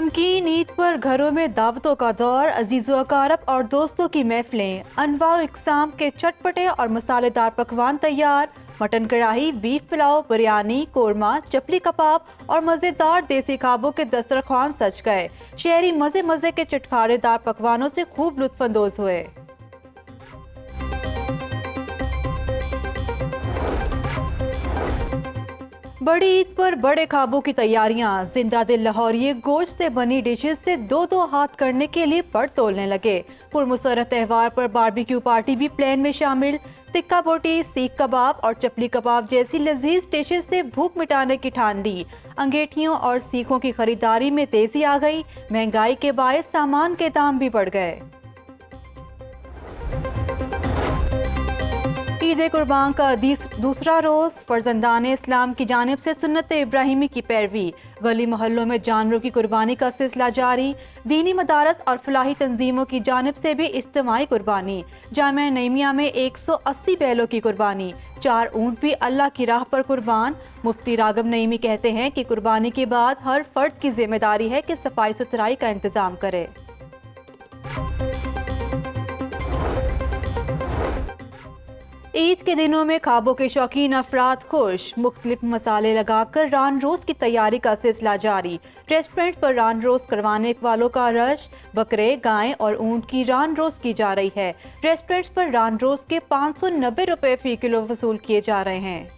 नमकीन ईद पर घरों में दावतों का दौर, अजीज़ो अकारब और दोस्तों की महफिलें। अनवार इकसाम के चटपटे और मसालेदार पकवान तैयार। मटन कढ़ाई, बीफ पुलाव, बिरयानी, कोरमा, चपली कबाब और मज़ेदार देसी खाबों के दस्तरखान सज गए। शहरी मज़े मज़े के चटखारेदार पकवानों से खूब लुत्फानंदोज हुए। बड़ी ईद पर बड़े खाबों की तैयारियां। जिंदा दिल लाहौरिये गोश्त से बनी डिशेस से दो दो हाथ करने के लिए पड़ तोलने लगे। पुरमुसर्रत त्योहार पर बारबेक्यू पार्टी भी प्लान में शामिल। टिक्का बोटी, सीख कबाब और चपली कबाब जैसी लजीज डिशेस से भूख मिटाने की ठान ली। अंगेठियों और सीखों की खरीदारी में तेजी आ गई। महंगाई के बायस सामान के दाम भी बढ़ गए। ईद कुर्बान का दूसरा रोज फर्जंदान इस्लाम की जानिब से सुन्नत इब्राहिमी की पैरवी। गली मोहल्लों में जानवरों की कुर्बानी का सिलसिला जारी। दीनी मदारस और फलाही तंजीमों की जानिब से भी इज्तिमाई कुर्बानी। जामिया नईमिया में 180 बैलों की कुर्बानी। 4 ऊंट भी अल्लाह की राह पर कुर्बान। मुफ्ती रागब नईमी कहते हैं कि कुर्बानी के बाद हर फर्द की जिम्मेदारी है कि सफाई सुथराई का इंतजाम करे। ईद के दिनों में खाबों के शौकीन अफराद खुश। मुख्तलिफ मसाले लगाकर रान रोज की तैयारी का सिलसिला जारी। रेस्टोरेंट पर रान रोज करवाने वालों का रश। बकरे, गाय और ऊंट की रान रोज की जा रही है। रेस्टोरेंट्स पर रान रोज के 590 रुपए फी किलो वसूल किए जा रहे हैं।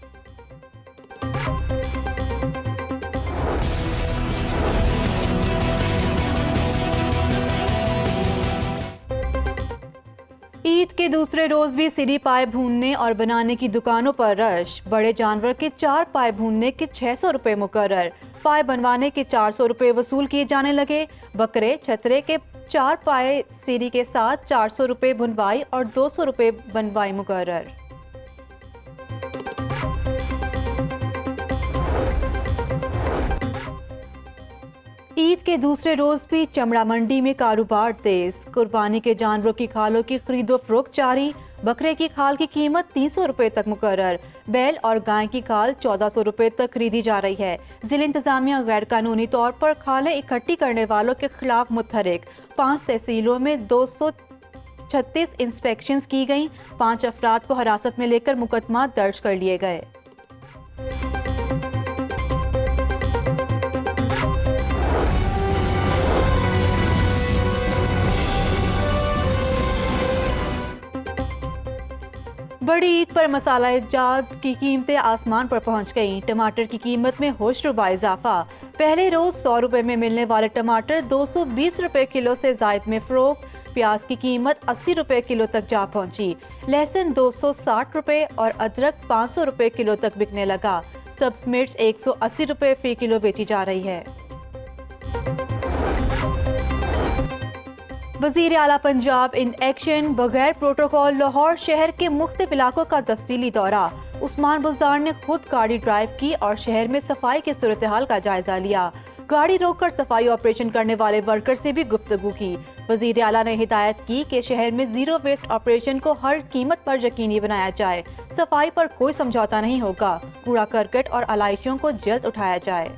ईद के दूसरे रोज भी सीरी पाए भूनने और बनाने की दुकानों पर रश। बड़े जानवर के 4 पाए भूनने के 600 रुपए मुकर्रर। पाए बनवाने के 400 रुपए वसूल किए जाने लगे। बकरे छतरे के 4 पाए सीरी के साथ 400 रुपए भुनवाई और 200 रुपए बनवाई मुकर्रर। ईद के दूसरे रोज भी चमड़ा मंडी में कारोबार तेज। कुर्बानी के जानवरों की खालों की खरीदो फरोख्त जारी। बकरे की खाल की कीमत 300 रुपए तक मुकर्रर। बैल और गाय की खाल 1400 रुपए तक खरीदी जा रही है। जिला इंतजामिया गैर कानूनी तौर पर खालें इकट्ठी करने वालों के खिलाफ मुतहरिक। 5 तहसीलों में 236 इंस्पेक्शंस की गईं। 5 अफराद को हिरासत में लेकर मुकदमा दर्ज कर लिए गए। बड़ी ईद पर मसाला जात की कीमतें आसमान पर पहुंच गईं। टमाटर की कीमत में होशरुबा इजाफा। पहले रोज 100 रुपए में मिलने वाले टमाटर 220 रुपए किलो से जायद में फरोख्त। प्याज की कीमत 80 रुपए किलो तक जा पहुंची। लहसुन 260 रुपए और अदरक 500 रुपए किलो तक बिकने लगा। सब्ज मिर्च 180 रुपए फी किलो बेची जा रही है। वज़ीर आला पंजाब इन एक्शन। बगैर प्रोटोकॉल लाहौर शहर के मुख्तलिफ इलाकों का तफसीली दौरा। उस्मान बुज़दार ने खुद गाड़ी ड्राइव की और शहर में सफाई की सूरत हाल का जायजा लिया। गाड़ी रोककर सफाई ऑपरेशन करने वाले वर्कर से भी गुफ्तगू की। वज़ीर आला ने हिदायत की कि शहर में जीरो वेस्ट ऑपरेशन को हर कीमत पर यकीनी बनाया जाए। सफाई पर कोई समझौता नहीं होगा। कूड़ा करकट और आलाइशों को जल्द उठाया जाए।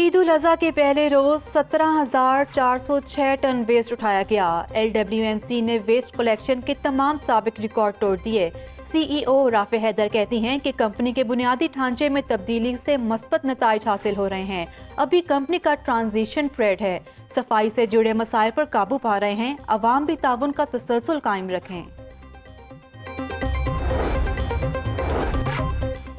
ईद उल अज़हा के पहले रोज 17,406 टन वेस्ट उठाया गया। LWMC ने वेस्ट कलेक्शन के तमाम साबिक रिकॉर्ड तोड़ दिए। CEO राफे हैदर कहती हैं कि कंपनी के बुनियादी ढांचे में तब्दीली से मस्बत नताइज हासिल हो रहे हैं। अभी कंपनी का ट्रांजिशन पीरियड है। सफाई से जुड़े मसाइल पर काबू पा रहे हैं। अवाम भी ताउन का तसलसल कायम रखें।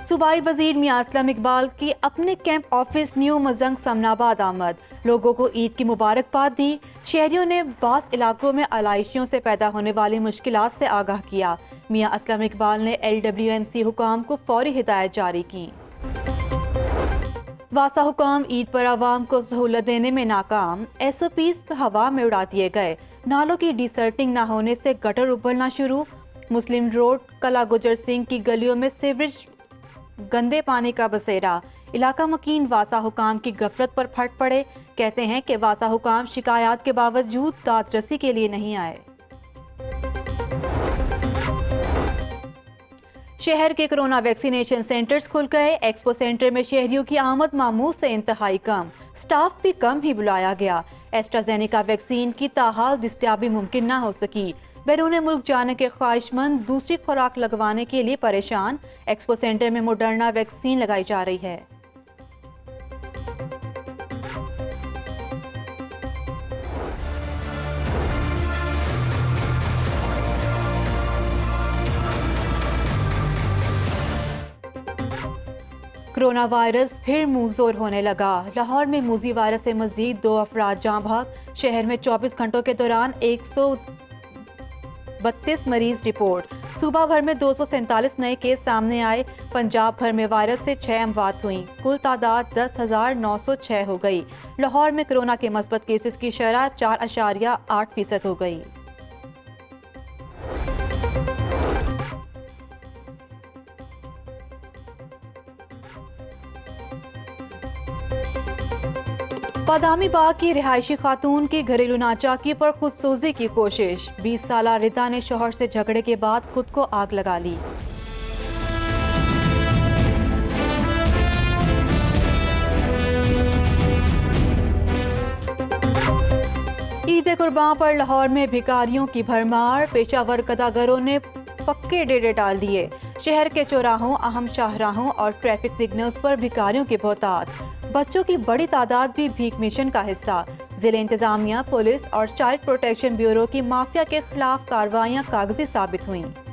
सूबाई वजीर मियां असलम इकबाल की अपने camp office new Mazang Samanabad आमद। लोगों को ईद की मुबारकबाद दी। शहरियों ने बास इलाकों में आलाइशियों से पैदा होने वाली मुश्किलात से आगाह किया। मियां असलम इकबाल ने LWMC हुकाम को फौरी हिदायत जारी की। वासा हुकाम ईद पर आवाम को सहूलत देने में नाकाम। SOPs हवा में उड़ा दिए गए। नालों की डिसर्टिंग न होने से गटर उबलना शुरू। मुस्लिम रोड कला गुजर सिंह की गलियों में सीवरेज गंदे पानी का बसेरा। इलाका मकीन वासा हुकाम की गफलत पर फट पड़े। कहते हैं कि वासा हुकाम शिकायत के बावजूद दादरसी के लिए नहीं आए। शहर के कोरोना वैक्सीनेशन सेंटर्स खुल गए। एक्सपो सेंटर में शहरियों की आमद मामूल से इंतहाई कम, स्टाफ भी कम ही बुलाया गया। एस्ट्राजेनेका वैक्सीन की ताहाल दस्तयाबी मुमकिन न हो सकी। बैरून मुल्क जाने के ख्वाहिशमंद दूसरी खुराक लगवाने के लिए परेशान। एक्सपो सेंटर में मोडर्ना वैक्सीन लगाई जा रही है। कोरोना वायरस फिर मुंहजोर होने लगा। लाहौर में मूजी वायरस से मजीद 2 अफराद जाँ भाग। शहर में 24 घंटों के दौरान 132 मरीज रिपोर्ट। सूबा भर में 247 नए केस सामने आए। पंजाब भर में वायरस से 6 अमवात हुई। कुल तादाद 10,906 हो गई। लाहौर में कोरोना के मस्बत केसेस की शरह 4.8% हो गई। बादामी बाग की रिहायशी खातून की घरेलू नाचाकी पर खुदसोजी की कोशिश। 20 साला रिदा ने शौहर से झगड़े के बाद खुद को आग लगा ली। ईद कुर्बान पर लाहौर में भिखारियों की भरमार। पेशावर कदागरों ने पक्के डेरे डाल दिए। शहर के चौराहों, अहम शाहराहों और ट्रैफिक सिग्नल्स पर भिखारियों की बहुतात। बच्चों की बड़ी तादाद भी भीख मिशन का हिस्सा। जिले इंतजामिया, पुलिस और चाइल्ड प्रोटेक्शन ब्यूरो की माफिया के खिलाफ कार्रवाइयां कागजी साबित हुईं।